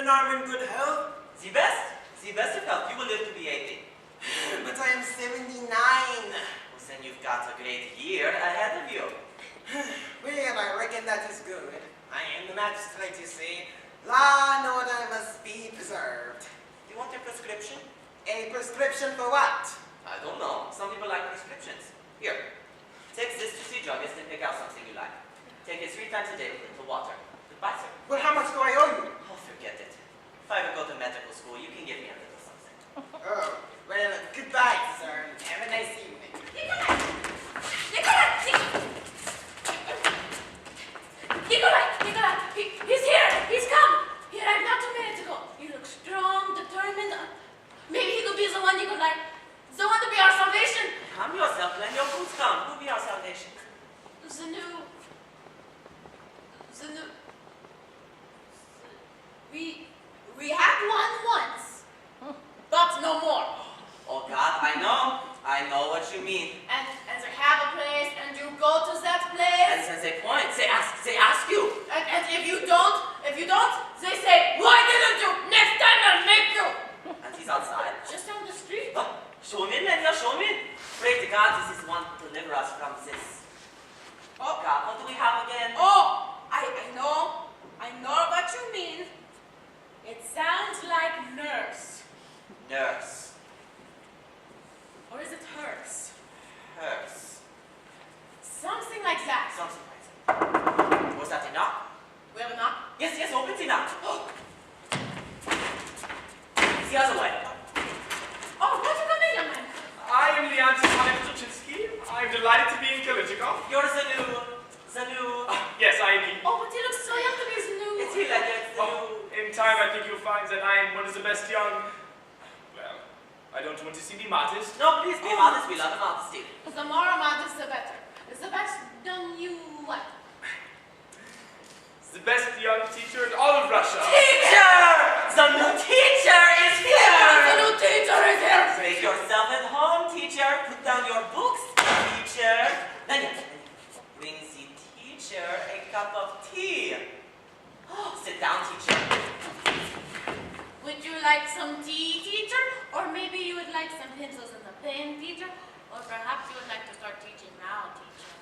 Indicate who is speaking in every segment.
Speaker 1: Arm in good health?
Speaker 2: The best of health. You will live to be 80.
Speaker 1: But I am 79.
Speaker 2: Well, then you've got a great year ahead of you.
Speaker 1: Well, I reckon that is good. I am the magistrate, you see. Law and order must be preserved.
Speaker 2: Do you want a prescription?
Speaker 1: A prescription for what?
Speaker 2: I don't know. Some people like prescriptions. Here, take this to see druggist and pick out something you like. Take it 3 times a day with little water. Goodbye, sir.
Speaker 1: Well, how much do I owe you?
Speaker 2: Oh, forget it. If I ever go to medical school, you can give me a little something.
Speaker 1: Oh, well, goodbye, sir. Have a nice evening.
Speaker 3: Nikolai! He's here! He's come! He arrived not 2 minutes ago. He looks strong, determined. Maybe he could be the one, Nikolai. The one to be our salvation.
Speaker 2: Calm yourself, let your boots come. Who'll be our salvation?
Speaker 3: The new... We had one once, but no more.
Speaker 2: Oh God, I know what you mean.
Speaker 3: And they have a place, and you go to that place.
Speaker 2: And they point, they ask you.
Speaker 3: And if you don't, they say, why didn't you? Next time I'll make you.
Speaker 2: And he's outside.
Speaker 3: Just down the street.
Speaker 2: Oh, show him in, Lydia, show him in. Pray to God, this is one to deliver us from this. Oh God, what do we have again?
Speaker 3: Oh, I know what you mean. It sounds like nurse.
Speaker 2: Nurse.
Speaker 3: Or is it hers?
Speaker 2: Hers.
Speaker 3: Something like that.
Speaker 2: Something like that. Was that enough?
Speaker 3: Well, not.
Speaker 2: Yes, open it enough. Oh. It's the other way.
Speaker 3: Oh, won't you come in, young man?
Speaker 4: I am Leon Zubritsky. I'm delighted to be in Kalichikov.
Speaker 2: You're the new...
Speaker 4: Yes, I am.
Speaker 3: Oh, but he looks so young to be his new...
Speaker 2: Is he like it's the
Speaker 4: Oh, in time I think you'll find that I am one of the best young... Well, I don't want to seem immodest.
Speaker 2: No, please be modest. We love modesty.
Speaker 3: The more modest, the better. The best young you what?
Speaker 4: The best young teacher in all of Russia.
Speaker 2: Teacher! The new teacher is here!
Speaker 3: The new teacher is here!
Speaker 2: Make yourself at home, teacher. Put down your books, teacher. Then bring the teacher a cup of tea. Sit down, teacher.
Speaker 3: Would you like some tea, teacher? Or maybe you would like some pencils and a pen, teacher? Or perhaps you would like to start teaching now, teacher.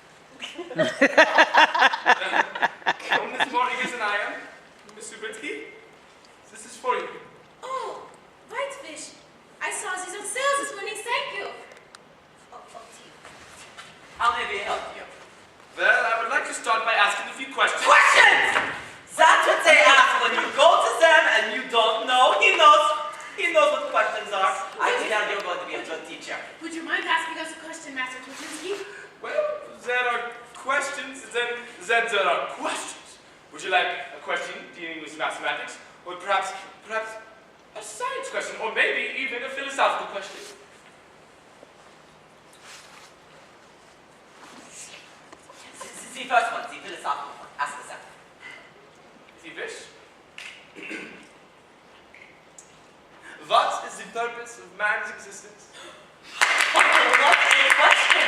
Speaker 4: Come this morning as an iron, Miss Zubritsky. This is for you.
Speaker 3: Oh, whitefish. I saw these on sale this morning, thank you. Oh, tea.
Speaker 2: How may we help you?
Speaker 4: Well, I would like to start by asking a few questions.
Speaker 2: Questions! That's what they ask when you go to them and you don't know. He knows what questions are. I can tell you're going to be a good teacher.
Speaker 3: Would you mind asking us a question, Master Tuchinski?
Speaker 4: Well, there are questions, then there are questions. Would you like a question dealing with mathematics? Or perhaps a science question? Or maybe even a philosophical question?
Speaker 2: The first one, the philosophical one. Ask the second.
Speaker 4: If you wish. What is the purpose of man's existence?
Speaker 2: What a question!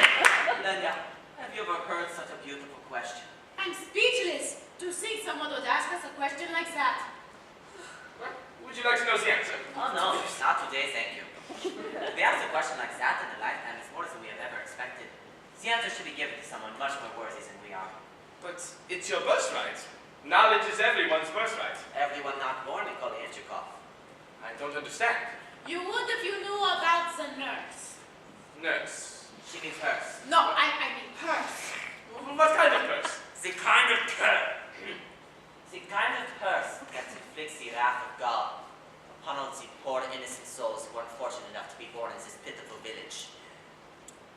Speaker 2: Lenya, have you ever heard such a beautiful question?
Speaker 3: I'm speechless to think someone would ask us a question like that.
Speaker 4: Well, would you like to know the answer?
Speaker 2: Oh no, not today, thank you. If we ask a question like that in a lifetime, it's more than we have ever expected. The answer should be given to someone much more worthy than we are.
Speaker 4: But it's your birthright. Knowledge is everyone's birthright.
Speaker 2: Everyone not born in Kalichikov.
Speaker 4: I don't understand.
Speaker 3: You would if you knew about the nurse.
Speaker 4: Nurse.
Speaker 2: She means hers.
Speaker 3: No, I mean hers.
Speaker 4: What kind of nurse?
Speaker 2: The kind of the kind of curse that inflicts the wrath of God upon all the poor innocent souls who are unfortunate enough to be born in this pitiful village.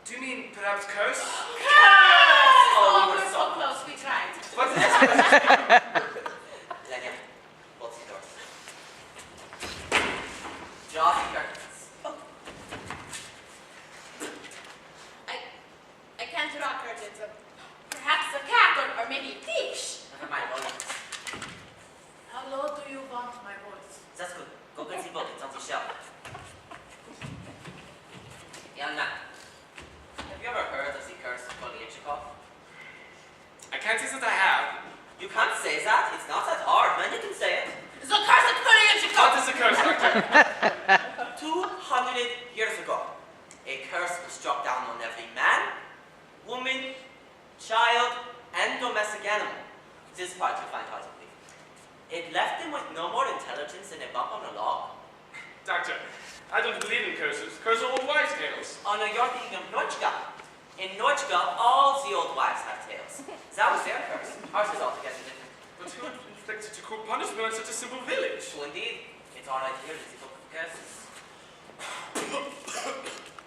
Speaker 4: Do you mean perhaps curse?
Speaker 3: Curse! Oh,
Speaker 2: we
Speaker 3: we're
Speaker 2: were
Speaker 3: so close. We tried.
Speaker 4: What's the next question?
Speaker 2: Lenya, what's the door? Draw the curtains.
Speaker 3: I can't draw curtains. Perhaps a cat or maybe a fish.
Speaker 2: Never mind, volumes.
Speaker 3: How low do you want my voice?
Speaker 2: That's good. Go get the book, it's on the shelf. Young man, have you ever heard of the curse of Kolyachikov?
Speaker 4: I can't say that I have.
Speaker 2: You can't say that. It's not that hard, man. You can say it.
Speaker 3: The curse of Kolyachikov!
Speaker 4: What is the curse, Doctor?
Speaker 2: 200 years ago, a curse was struck down on every man, woman, child, and domestic animal. This part you find hard to believe. It left them with no more intelligence than a bump on a log.
Speaker 4: Doctor, I don't believe in curses. Curses are old wives' tales.
Speaker 2: Oh no, you're thinking of Nochka. In Nochka, all the old wives have tails. That was their curse. Ours is altogether different.
Speaker 4: But who would inflict such a cruel punishment on such a simple village?
Speaker 2: So indeed, it's all right here in the book of curses.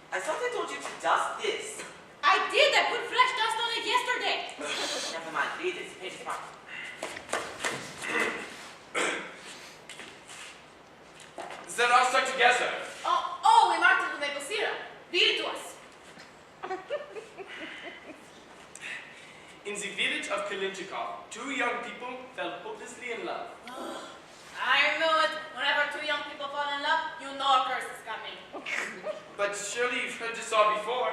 Speaker 2: I thought I told you to dust this.
Speaker 3: I did. I put fresh dust on it yesterday.
Speaker 2: Never mind, read it. Page is marked.
Speaker 4: They're all stuck together.
Speaker 3: Oh, we marked it with maple syrup. Read it to us.
Speaker 4: In the village of Kalinchikov, two young people fell hopelessly in love.
Speaker 3: I knew it. Whenever two young people fall in love, you know a curse is coming.
Speaker 4: But surely you've heard this all before.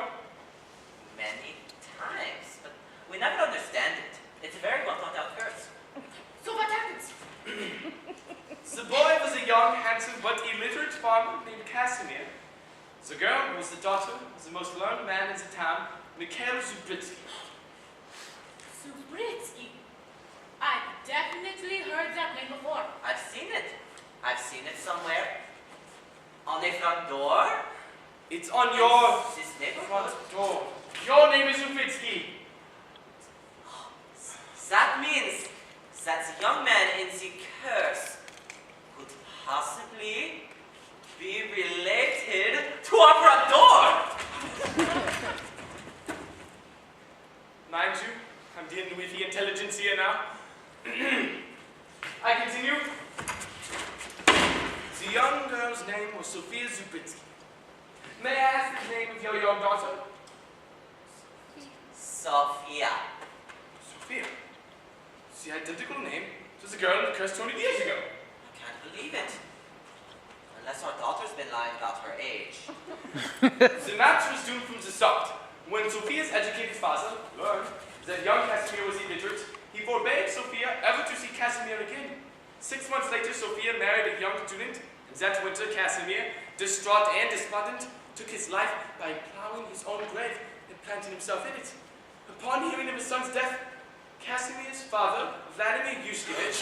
Speaker 2: Many times, but we never understand it. It's a very well thought out curse.
Speaker 3: So what happens?
Speaker 4: The boy was a young, handsome, but illiterate farmer named Casimir. The girl was the daughter of the most learned man in the town, Mikhail Zubritsky.
Speaker 3: Zubritsky. I've definitely heard that name before.
Speaker 2: I've seen it. I've seen it somewhere. On a front door.
Speaker 4: It's on your
Speaker 2: This neighborhood.
Speaker 4: front door. Your name is Zubritsky.
Speaker 2: That means that the young man in the curse could possibly be related to our front door.
Speaker 4: Mind you, I'm dealing with the intelligentsia now. I continue. The young girl's name was Sophia Zubritsky. May I ask the name of your young daughter?
Speaker 2: Sophia.
Speaker 4: Sophia. The identical name to the girl in the curse 20 years ago.
Speaker 2: I can't believe it. Unless our daughter's been lying about her age.
Speaker 4: The match was doomed from the start. When Sophia's educated father learned that young Casimir was illiterate, he forbade Sophia ever to see Casimir again. 6 months later, Sophia married a young student, and that winter Casimir, distraught and despondent, took his life by plowing his own grave and planting himself in it. Upon hearing of his son's death, Casimir's father, Vladimir Yushkevich,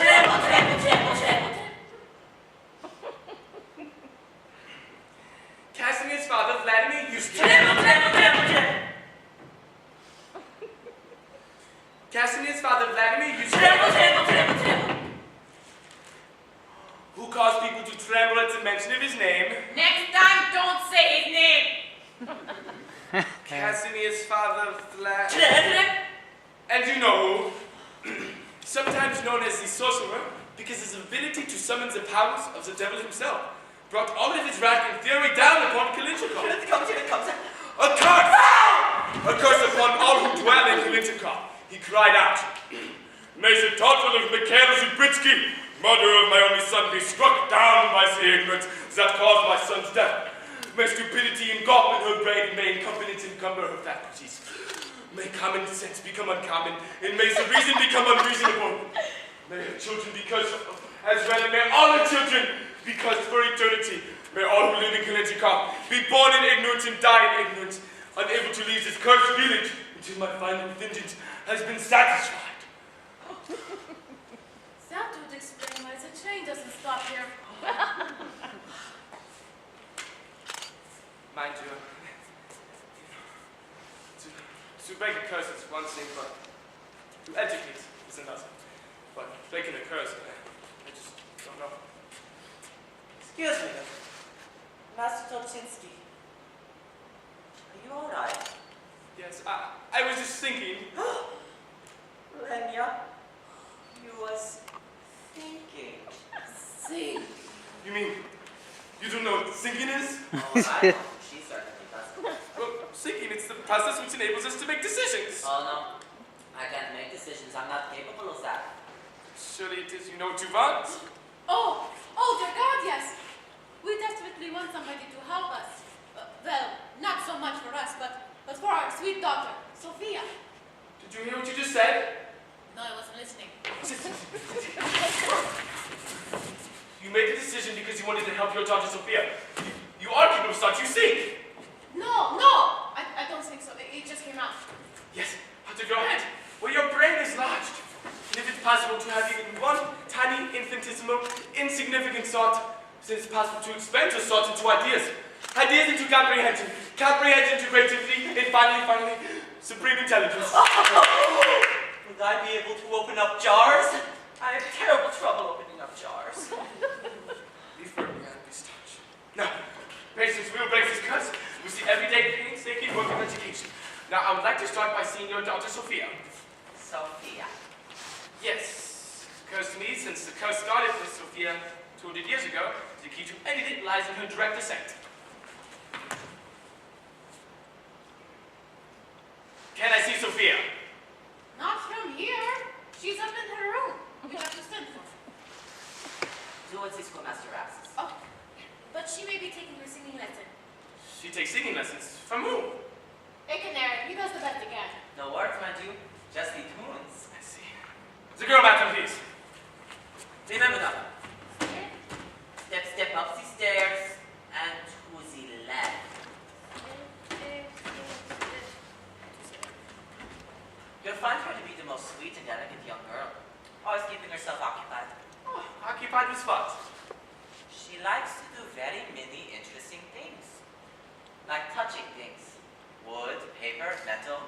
Speaker 4: Casimir's father, Vladimir Yushkevich, Casimir's father, Vladimir Yushkevich, who caused people to tremble at the mention of his name.
Speaker 3: Next time, don't say his name.
Speaker 4: Casimir's father, Vlad. And you know who, sometimes known as the sorcerer, because his ability to summon the powers of the devil himself brought all of his wrath and fury down upon Kalinchikov.
Speaker 2: Here it comes, here it comes.
Speaker 4: A curse! A curse upon all who dwell in Kalinchikov. He cried out, "May the daughter of Mikhail Zubritsky, mother of my only son, be struck down by the ignorance that caused my son's death. May stupidity engulf in her brain, and may incompetence encumber her faculties. May common sense become uncommon, and may the reason become unreasonable. May her children be cursed as well, and may all her children be cursed for eternity. May all who live in Kalinchikov be born in ignorance and die in ignorance, unable to leave this cursed village until my final vengeance has been satisfied."
Speaker 3: That would explain why the train doesn't stop here.
Speaker 4: Mind you, to break a curse is one thing, but to educate is another. But breaking a curse, I just don't know.
Speaker 2: Excuse me, Master Tolchinsky. Are you all right?
Speaker 4: Yes, I was just thinking.
Speaker 2: Ylenia. You was thinking.
Speaker 3: Sing.
Speaker 4: You mean you don't know what thinking is?
Speaker 2: Oh, I know. She certainly doesn't.
Speaker 4: Well, thinking, it's the process which enables us to make decisions.
Speaker 2: Oh, no. I can't make decisions. I'm not capable of that.
Speaker 4: Surely it is you know what you want.
Speaker 3: Oh, dear God, yes. We desperately want somebody to help us. Well, not so much for us, but for our sweet daughter, Sophia.
Speaker 4: Did you hear what you just said?
Speaker 3: No, I wasn't listening.
Speaker 4: You made the decision because you wanted to help your daughter Sophia. You are capable of such, you see.
Speaker 3: No, I don't think so. It just came out.
Speaker 4: Yes, out of your head, where your brain is lodged. And if it's possible to have even one tiny, infinitesimal, insignificant thought, then it's possible to expand your thoughts into ideas. Ideas into comprehension. Comprehension into creativity. And finally, supreme intelligence.
Speaker 2: Would I be able to open up jars? I have terrible trouble opening up jars.
Speaker 4: Be firm beyond this touch. Now, patience will break this curse with the everyday painstaking work of education. Now, I would like to start by seeing your daughter Sophia.
Speaker 2: Sophia.
Speaker 4: Yes. It occurs to me, since the curse started with Sophia 200 years ago, the key to anything lies in her direct descent. Can I see Sophia?
Speaker 3: Not from here. She's up in her room. We have to send for her.
Speaker 2: Do what the schoolmaster asks.
Speaker 3: Oh, but she may be taking her singing lesson.
Speaker 4: She takes singing lessons. From whom?
Speaker 3: A canary. He does the best he can.
Speaker 2: No words, mind you. Just the tunes.
Speaker 4: I see. The girl back, please.
Speaker 2: Remember now. Step up the stairs and to the left. You'll find her to be the most sweet and delicate young girl, always keeping herself occupied.
Speaker 4: Oh, occupied with what?
Speaker 2: She likes to do very many interesting things, like touching things. Wood, paper, metal.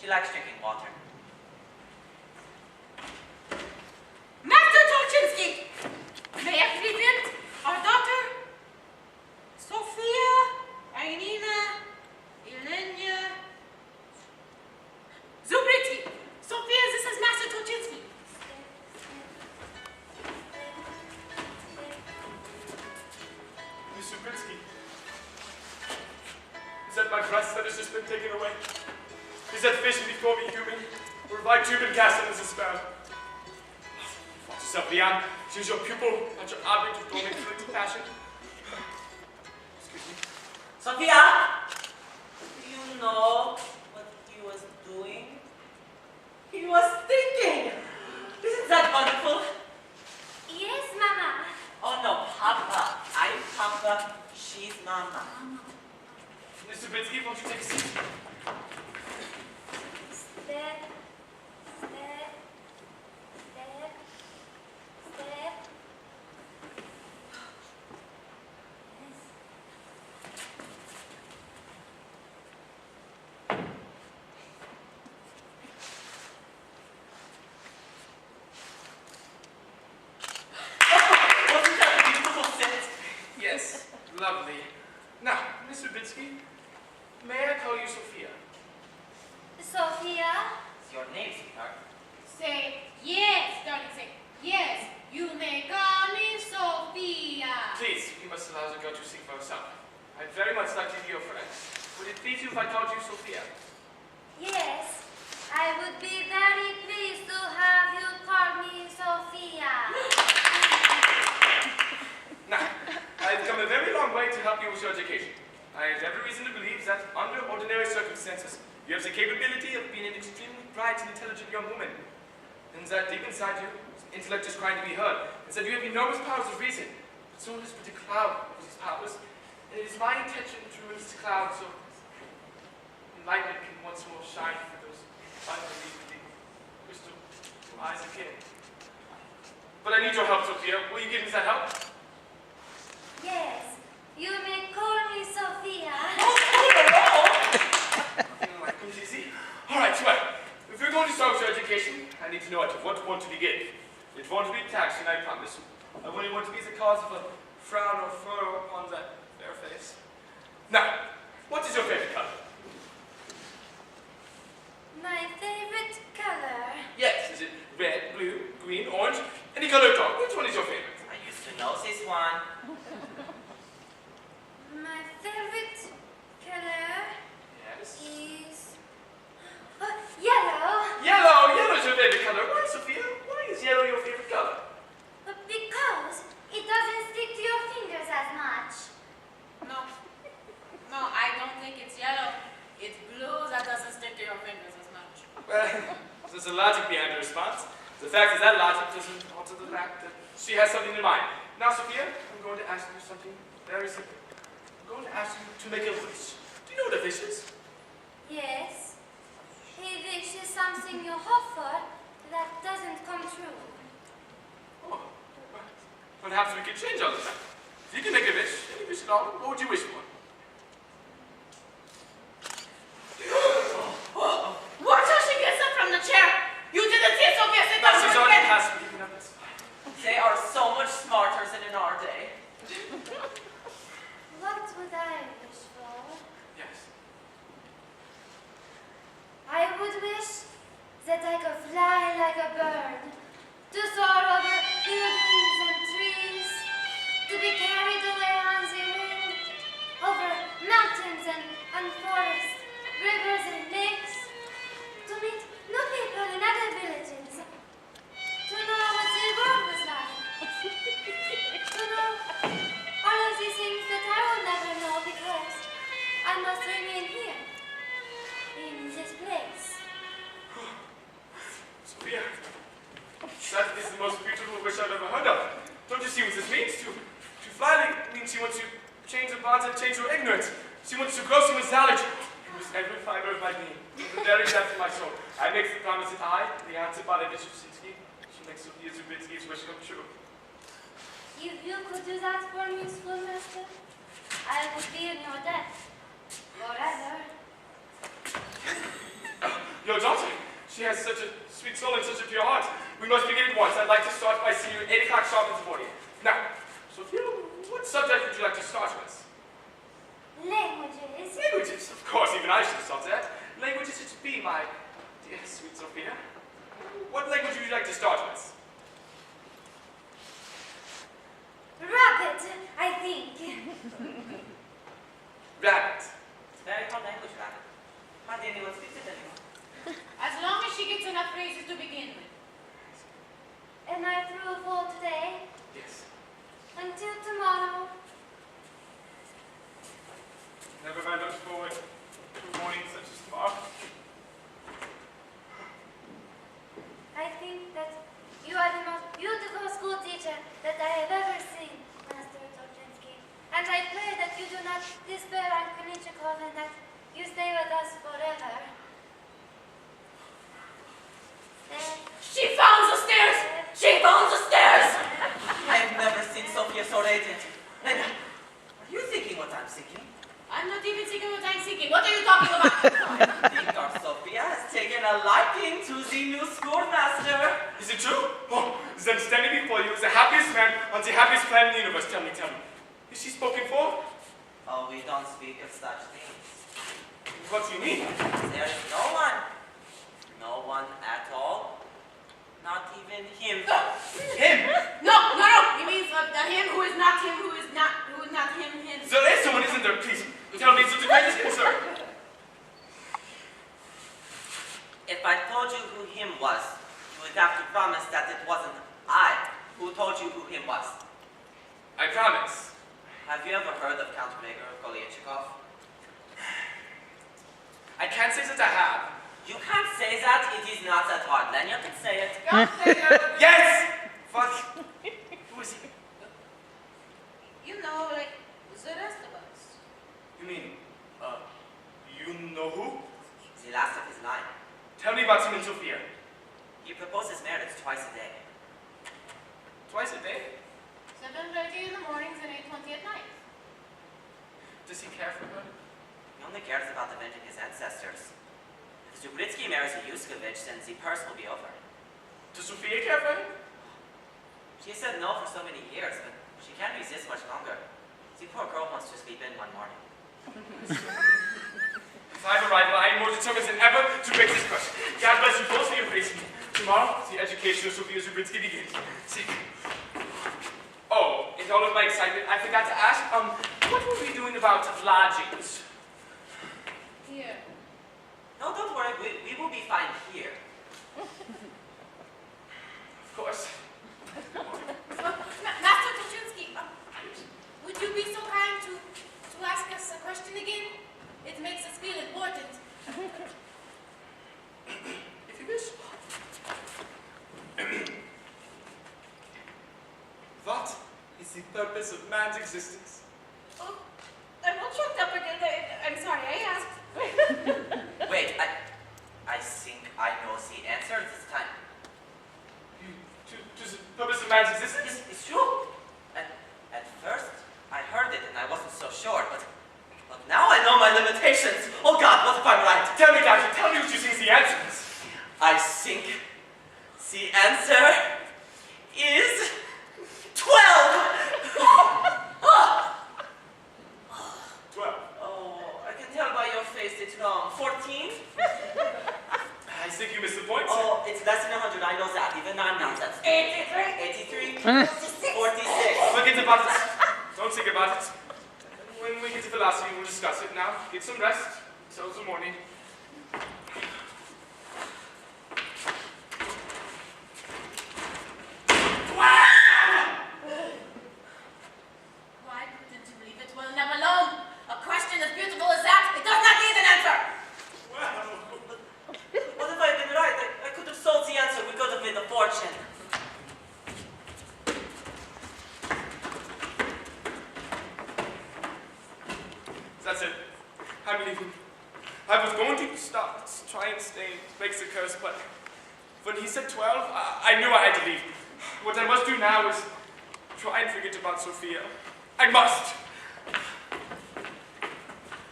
Speaker 2: She likes drinking water.
Speaker 3: Master Tolchinsky! May I present our daughter, Sophia, Irina, Ylenia, Zubritsky. Sophia, this is Master Tolchinsky.
Speaker 4: Miss Zubritsky. Is that my breast that has just been taken away? Is that vision before me human? Or have I too been cast in this despair? Watch yourself, Leon. She's your pupil, not your object of tormenting passion. Excuse me.
Speaker 2: Sophia! Do you know what he was doing? He was thinking! Isn't that wonderful?
Speaker 5: Yes, Mama.
Speaker 2: Oh no, Papa. I'm Papa. She's Mama.
Speaker 4: Miss Zubritsky, won't you take a seat?
Speaker 5: Step, step, step, step. Yes.
Speaker 2: Wasn't that a beautiful set?
Speaker 4: Yes, lovely. Now, Miss Zubritsky, may I call you Sophia?
Speaker 5: Sophia?
Speaker 2: It's your name, sweetheart.
Speaker 3: Say yes, darling. Say yes. You may call me Sophia.
Speaker 4: Please, you must allow the girl to speak for herself. I'd very much like to be your friend. Would it please you if I called you Sophia?
Speaker 5: Yes. I would be very pleased to have you call me Sophia.
Speaker 4: Now, I've come a very long way to help you with your education. I have every reason to believe that, under ordinary circumstances, you have the capability of being an extremely bright and intelligent young woman. And that deep inside you, intellect is crying to be heard. And that you have enormous powers of reason. But soon has put a cloud over these powers. And it is my intention to remove this cloud so enlightenment can once more shine through those unbelievably crystal eyes again. But I need your help, Sophia. Will you give me that help?
Speaker 5: Yes. You may call me Sophia.
Speaker 4: Nothing like comes easy. All right, well, if you're going to start with your education, I need to know at what point to begin. It won't be taxing, I promise. I wouldn't want to be the cause of a frown or furrow upon that fair face. Now, what is your favorite color?
Speaker 5: My favorite color.
Speaker 4: Yes, is There's a logic behind her response. The fact is that logic doesn't alter the fact that she has something in mind. Now, Sophia, I'm going to ask you something very simple. I'm going to ask you to make a wish. Do you know what a wish is?
Speaker 5: Yes. A wish is something you hope for that doesn't come true.
Speaker 4: Oh, well, perhaps we could change all of that. If you can make a wish, any wish at all, what would you wish for?
Speaker 3: Watch how she gets up from the chair. You didn't see Sophia sit
Speaker 4: No,
Speaker 3: down.
Speaker 4: she's already past giving up this.
Speaker 2: They are so much smarter than in our day.
Speaker 5: What would I wish for?
Speaker 4: Yes.
Speaker 5: I would wish that I could fly like a bird, to soar over buildings and trees, to be carried away on the wind, over mountains and forests, rivers and lakes, to meet new people in other villages, to know what the world was like, to know all of these things that I will never know because I must remain here, in this place.
Speaker 4: Sophia, that is the most beautiful wish I've ever heard of. Don't you see what this means? To fly like means she wants to change her bonds and change her ignorance. She wants to grow some knowledge. Use every fiber of my being, the very depth of my soul. I make the promise that I, the answer by the Bishop Zubritsky, shall make Sophia Zubritsky's wish come true.
Speaker 5: If you could do that for me, schoolmaster, I would be in your debt forever.
Speaker 4: Your daughter, she has such a sweet soul and such a pure heart. We must begin at once. I'd like to start by seeing you at 8 o'clock sharp in the morning. Now, Sophia, what subject would you like to start with?
Speaker 5: Languages.
Speaker 4: Languages, of course, even I should have thought that. Languages it should be, my dear sweet Sophia. What language would you like to start with?
Speaker 5: Rabbit, I think.
Speaker 4: Rabbit.
Speaker 2: It's a very hard language, Rabbit. Hardly anyone speaks it anymore.
Speaker 3: As long as she gets enough phrases to begin with.
Speaker 5: Am I through for today?
Speaker 4: Yes.
Speaker 5: Until tomorrow.
Speaker 4: Never have I looked forward to a morning such as tomorrow.
Speaker 5: I think that you are the most beautiful school teacher that I have ever seen, Master Zubritsky. And I pray that you do not despair on Konichikov and that you stay with us forever.
Speaker 3: She found the stairs! She found the stairs!
Speaker 2: I have never seen Sophia so radiant. And are you thinking what I'm thinking?
Speaker 3: I'm not even thinking what I'm thinking. What are you talking about?
Speaker 2: I think our Sophia has taken a liking to the new schoolmaster.
Speaker 4: Is it true? Oh, then standing before you is the happiest man on the happiest planet in the universe. Tell me. Is she spoken for?
Speaker 2: Oh, we don't speak of such things.
Speaker 4: What do you mean?
Speaker 2: There is no one. No one at all. Not even him.
Speaker 4: Him!
Speaker 3: No. He means the him who is not him, who is not him.
Speaker 4: There is someone, isn't there? Please, tell me, it's the greatest concern.
Speaker 2: If I told you who him was, you would have to promise that it wasn't I who told you who him was.
Speaker 4: I promise.
Speaker 2: Have you ever heard of Count Gregor Kolyachikov?
Speaker 4: I can't say that I have.
Speaker 2: You can't say that. It is not that hard. Then you can say it.
Speaker 4: Yes! But who is he?
Speaker 3: You know, like the rest of us.
Speaker 4: You mean, you know who?
Speaker 2: The last of his line.
Speaker 4: Tell me about him and Sophia.
Speaker 2: He proposes marriage twice a day.
Speaker 4: Twice a day?
Speaker 3: 7:30 in the mornings and 8:20 at night.
Speaker 4: Does he care for her?
Speaker 2: He only cares about avenging his ancestors. If Zubritsky marries a Yuskevich, then the purse will be over.
Speaker 4: Does Sophia care for him?
Speaker 2: She said no for so many years, but she can't resist much longer. The poor girl wants to sleep in one morning.
Speaker 4: If I have a rival, I am more determined than ever to break this crush. God bless you both for your faith. Tomorrow, the education of Sophia Zubritsky begins. Oh, in all of my excitement, I forgot to ask, what were we doing about lodgings?
Speaker 3: Here.
Speaker 2: No, don't worry. We will be fine here.
Speaker 4: Of course.
Speaker 3: Master Tuchinski, would you be so kind to ask us a question again? It makes us feel important.
Speaker 4: If you wish. purpose of man's existence?
Speaker 3: Oh, I'm all choked up again. I'm sorry, I asked.
Speaker 2: Wait, I think I know the answer this time.
Speaker 4: To the purpose of man's existence?
Speaker 2: It's true. At first, I heard it and I wasn't so sure, but now I know my limitations. Oh God, what if I'm right?
Speaker 4: Tell me, Doctor, tell me what you think the answer is.
Speaker 2: I think the answer is 12.
Speaker 4: 12.
Speaker 2: Oh, I can tell by your face it's wrong. 14?
Speaker 4: I think you missed the point, sir.
Speaker 2: Oh, it's less than 100. I know that. Even non-nonsense.
Speaker 3: 83.
Speaker 2: 83? 46.
Speaker 4: Forget about it. Don't think about it. When we get to philosophy, we'll discuss it. Now, get some rest. Till the morning.
Speaker 3: Why couldn't you leave it well enough alone? A question as beautiful as that, it does not need an answer.
Speaker 4: Well,
Speaker 2: What if I'd been right? I could have sold the answer. We could have made a fortune.
Speaker 4: that's it. I'm leaving. I was going to stop, try and stay, breaks the curse, but when he said 12, I knew I had to leave. What I must do now is try and forget about Sophia. I must.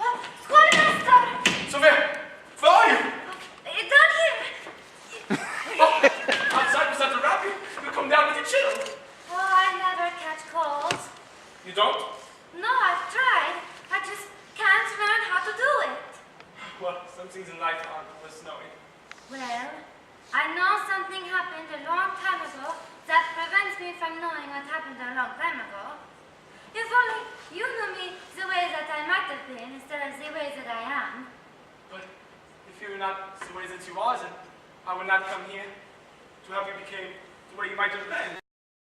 Speaker 5: Oh, schoolmaster!
Speaker 4: Sophia, where are you?
Speaker 5: Down here.
Speaker 4: Oh, outside was that the rabbit? You come down with your chill.
Speaker 5: Oh, I never catch colds.
Speaker 4: You don't?
Speaker 5: No, I've tried. I just can't learn how to do it.
Speaker 4: Well, some things in life aren't worth knowing.
Speaker 5: Well, I know something happened a long time ago that prevents me from knowing what happened a long time ago. If only you knew me the way that I might have been instead of the way that I am.
Speaker 4: But if you're not the way that you are, then I would not come here to help you become the way you might have been.